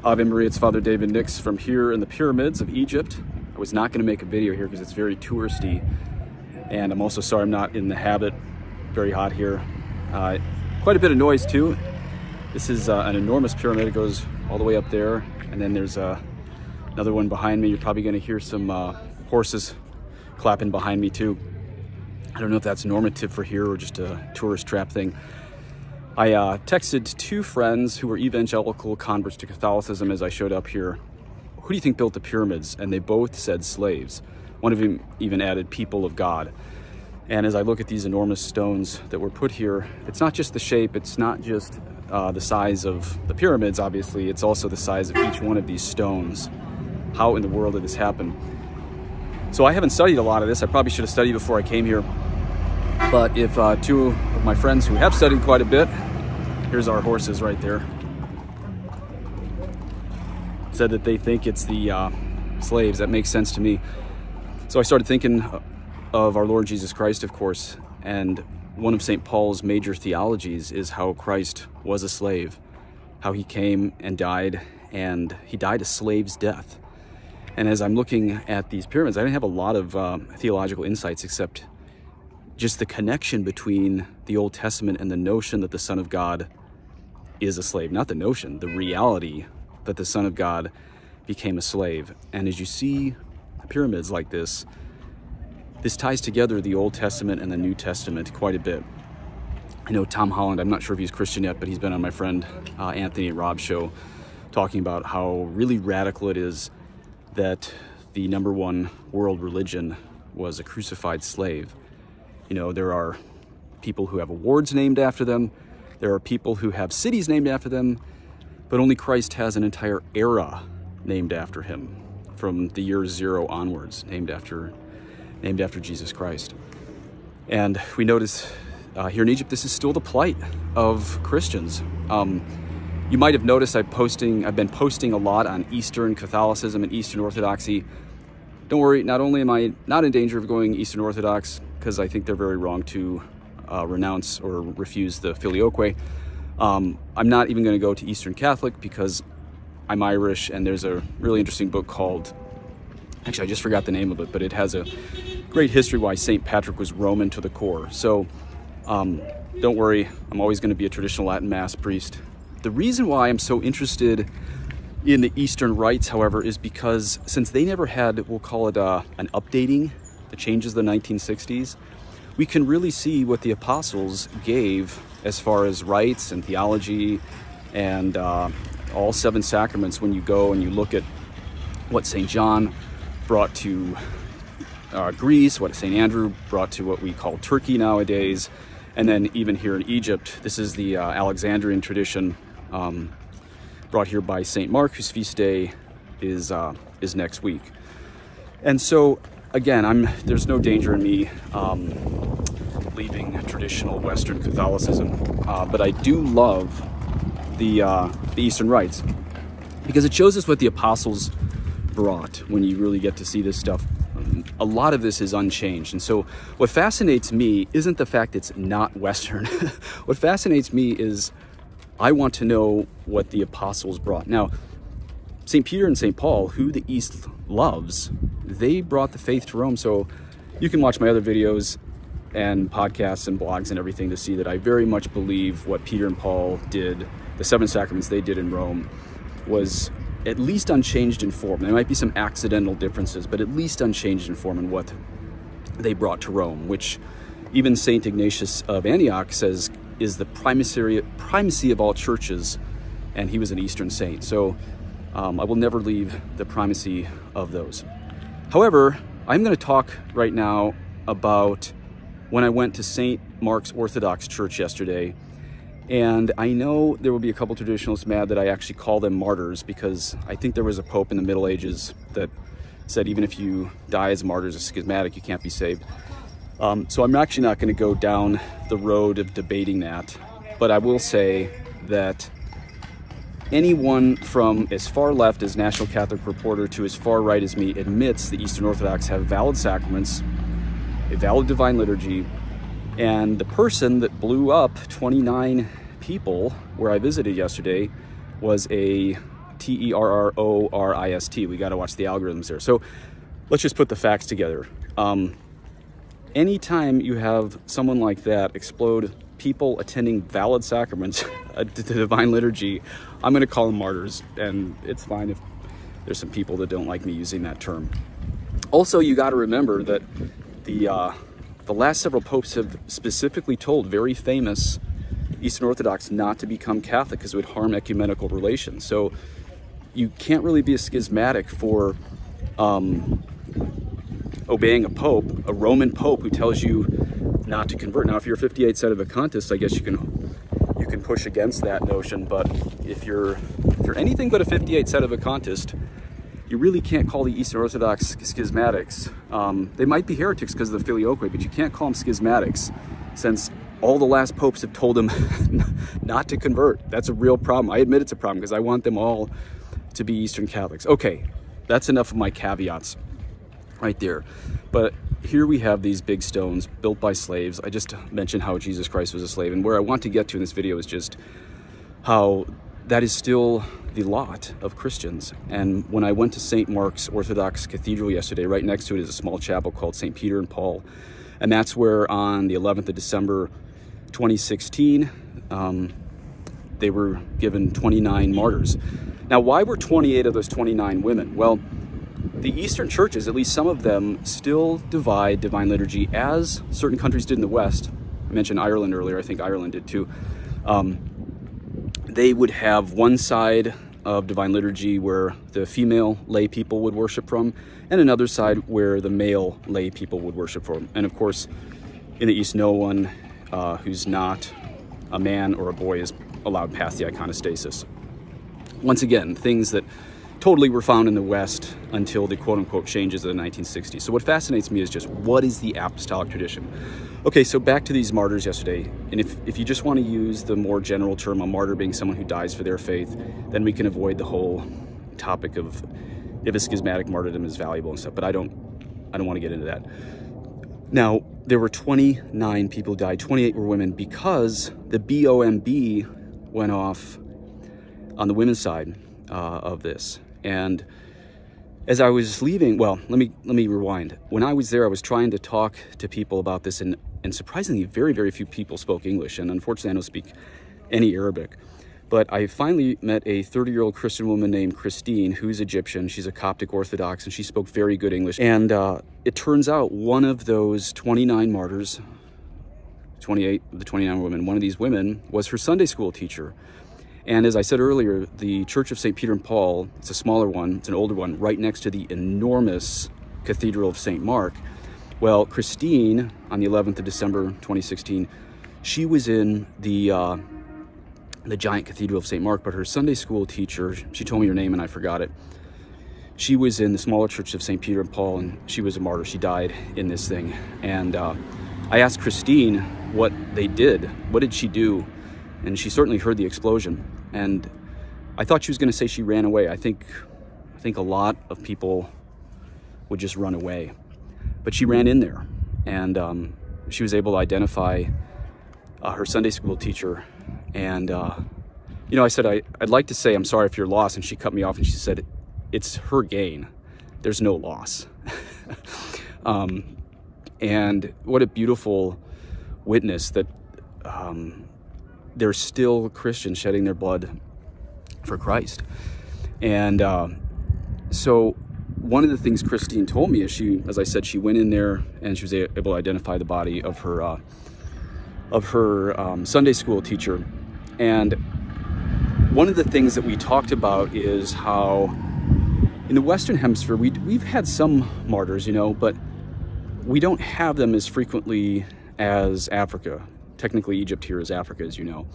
Ave Maria, it's Father David Nix from here in the pyramids of Egypt. I was not going to make a video here because it's very touristy, and I'm also sorry I'm not in the habit. Very hot here. Quite a bit of noise too. This is an enormous pyramid. It goes all the way up there, and then there's another one behind me. You're probably going to hear some horses clapping behind me too. I don't know if that's normative for here or just a tourist trap thing. I texted two friends who were evangelical converts to Catholicism as I showed up here. Who do you think built the pyramids? And they both said slaves. One of them even added people of God. And as I look at these enormous stones that were put here, it's not just the shape, it's not just the size of the pyramids, obviously, it's also the size of each one of these stones. How in the world did this happen? So I haven't studied a lot of this. I probably should have studied before I came here. But if two of my friends who have studied quite a bit, here's our horses right there, said that they think it's the slaves, that makes sense to me. So I started thinking of our Lord Jesus Christ, of course, and one of St. Paul's major theologies is how Christ was a slave, how he came and he died a slave's death. And as I'm looking at these pyramids, I didn't have a lot of theological insights except just the connection between the Old Testament and the notion that the Son of God is a slave. Not the notion, the reality that the Son of God became a slave. And as you see pyramids like this ties together the Old Testament and the New Testament quite a bit. I know Tom Holland, I'm not sure if he's Christian yet, but he's been on my friend Anthony and Rob's show talking about how really radical it is that the #1 world religion was a crucified slave. You know, there are people who have awards named after them. There are people who have cities named after them, but only Christ has an entire era named after him, from the year 0 onwards, named after Jesus Christ. And we notice here in Egypt, this is still the plight of Christians. You might have noticed I've been posting a lot on Eastern Catholicism and Eastern Orthodoxy. Don't worry, not only am I not in danger of going Eastern Orthodox, because I think they're very wrong to renounce or refuse the filioque. I'm not even going to go to Eastern Catholic because I'm Irish, and there's a really interesting book called, actually I just forgot the name of it, but it has a great history why St. Patrick was Roman to the core. So don't worry, I'm always going to be a traditional Latin Mass priest. The reason why I'm so interested in the Eastern rites, however, is because since they never had, we'll call it an updating, the changes of the 1960s, we can really see what the apostles gave as far as rites and theology and all 7 sacraments when you go and you look at what St. John brought to Greece, what St. Andrew brought to what we call Turkey nowadays, and then even here in Egypt, this is the Alexandrian tradition brought here by St. Mark, whose feast day is next week. And so, again, there's no danger in me leaving traditional Western Catholicism, but I do love the Eastern rites because it shows us what the apostles brought when you really get to see this stuff. A lot of this is unchanged. And so what fascinates me isn't the fact it's not Western. What fascinates me is I want to know what the apostles brought. Now, St. Peter and St. Paul, who the East loves, they brought the faith to Rome. So you can watch my other videos and podcasts and blogs and everything to see that I very much believe what Peter and Paul did, the 7 sacraments they did in Rome, was at least unchanged in form. There might be some accidental differences, but at least unchanged in form in what they brought to Rome, which even St. Ignatius of Antioch says is the primacy of all churches, and he was an Eastern saint. So I will never leave the primacy of those. However, I'm going to talk right now about when I went to St. Mark's Orthodox Church yesterday. And I know there will be a couple traditionalists mad that I actually call them martyrs, because I think there was a pope in the Middle Ages that said even if you die as a martyr, as a schismatic, you can't be saved. So I'm actually not going to go down the road of debating that, but I will say that anyone from as far left as National Catholic Reporter to as far right as me admits the Eastern Orthodox have valid sacraments, a valid divine liturgy, and the person that blew up 29 people where I visited yesterday was a Terrorist. We got to watch the algorithms there. So let's just put the facts together. Anytime you have someone like that explode people attending valid sacraments, the divine liturgy, I'm going to call them martyrs, and it's fine if there's some people that don't like me using that term. Also, you got to remember that the last several popes have specifically told very famous Eastern Orthodox not to become Catholic because it would harm ecumenical relations. So you can't really be a schismatic for obeying a pope, a Roman pope who tells you not to convert. Now, if you're a 58 Sedevacantist, I guess you can push against that notion. But if you're anything but a 58 Sedevacantist, you really can't call the Eastern Orthodox schismatics. They might be heretics because of the filioque, but you can't call them schismatics, since all the last popes have told them not to convert. That's a real problem. I admit it's a problem because I want them all to be Eastern Catholics. Okay, that's enough of my caveats right there. But here we have these big stones built by slaves. I just mentioned how Jesus Christ was a slave, and where I want to get to in this video is just how that is still the lot of Christians. And when I went to St. Mark's Orthodox Cathedral yesterday, right next to it is a small chapel called St. Peter and Paul. And that's where on the 11th of December, 2016, they were given 29 martyrs. Now, why were 28 of those 29 women? Well, the Eastern churches, at least some of them, still divide divine liturgy as certain countries did in the West. I mentioned Ireland earlier. I think Ireland did too. They would have one side of divine liturgy where the female lay people would worship from, and another side where the male lay people would worship from. And of course, in the East, no one who's not a man or a boy is allowed past the iconostasis. Once again, things that totally were found in the West until the quote-unquote changes of the 1960s. So what fascinates me is just, what is the apostolic tradition? Okay, so back to these martyrs yesterday. And if you just want to use the more general term, a martyr being someone who dies for their faith, then we can avoid the whole topic of if a schismatic martyrdom is valuable and stuff. But I don't want to get into that. Now, there were 29 people who died. 28 were women because the BOMB went off on the women's side of this. And as I was leaving, well, let me rewind. When I was there, I was trying to talk to people about this, and surprisingly, very, very few people spoke English. And unfortunately, I don't speak any Arabic. But I finally met a 30-year-old Christian woman named Christine, who's Egyptian. She's a Coptic Orthodox, and she spoke very good English. And it turns out one of those 29 martyrs, 28 of the 29 women, one of these women was her Sunday school teacher. And as I said earlier, the Church of St. Peter and Paul, it's a smaller one, it's an older one, right next to the enormous Cathedral of St. Mark. Well, Christine, on the 11th of December, 2016, she was in the giant Cathedral of St. Mark, but her Sunday school teacher, she told me her name and I forgot it. She was in the smaller Church of St. Peter and Paul, and she was a martyr. She died in this thing. And I asked Christine what they did. What did she do? And she certainly heard the explosion. And I thought she was going to say she ran away. I think a lot of people would just run away. But she ran in there, and she was able to identify her Sunday school teacher. And, you know, I said, I'd like to say I'm sorry if you're lost. And she cut me off and she said, it's her gain. There's no loss. And what a beautiful witness that there's still Christians shedding their blood for Christ. And so one of the things Christine told me is she, as I said, she went in there and she was able to identify the body of her Sunday school teacher. And one of the things that we talked about is how in the Western Hemisphere, we've had some martyrs, you know, but we don't have them as frequently as Africa. Technically, Egypt here is Africa, as you know,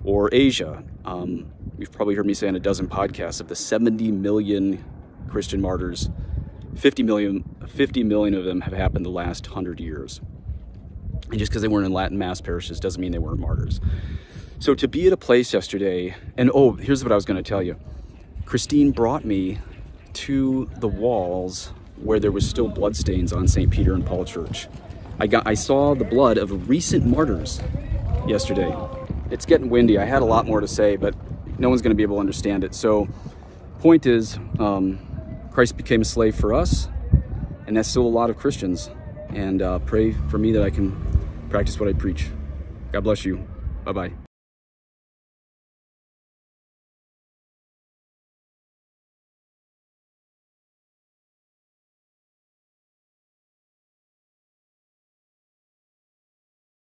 or Asia. You've probably heard me say on a dozen podcasts of the 70 million Christian martyrs, 50 million of them have happened the last 100 years. And just because they weren't in Latin Mass parishes doesn't mean they weren't martyrs. So to be at a place yesterday, and oh, here's what I was going to tell you. Christine brought me to the walls where there was still bloodstains on St. Peter and Paul Church. I saw the blood of recent martyrs yesterday. It's getting windy. I had a lot more to say, but no one's going to be able to understand it. So point is, Christ became a slave for us, and that's still a lot of Christians. And pray for me that I can practice what I preach. God bless you. Bye-bye.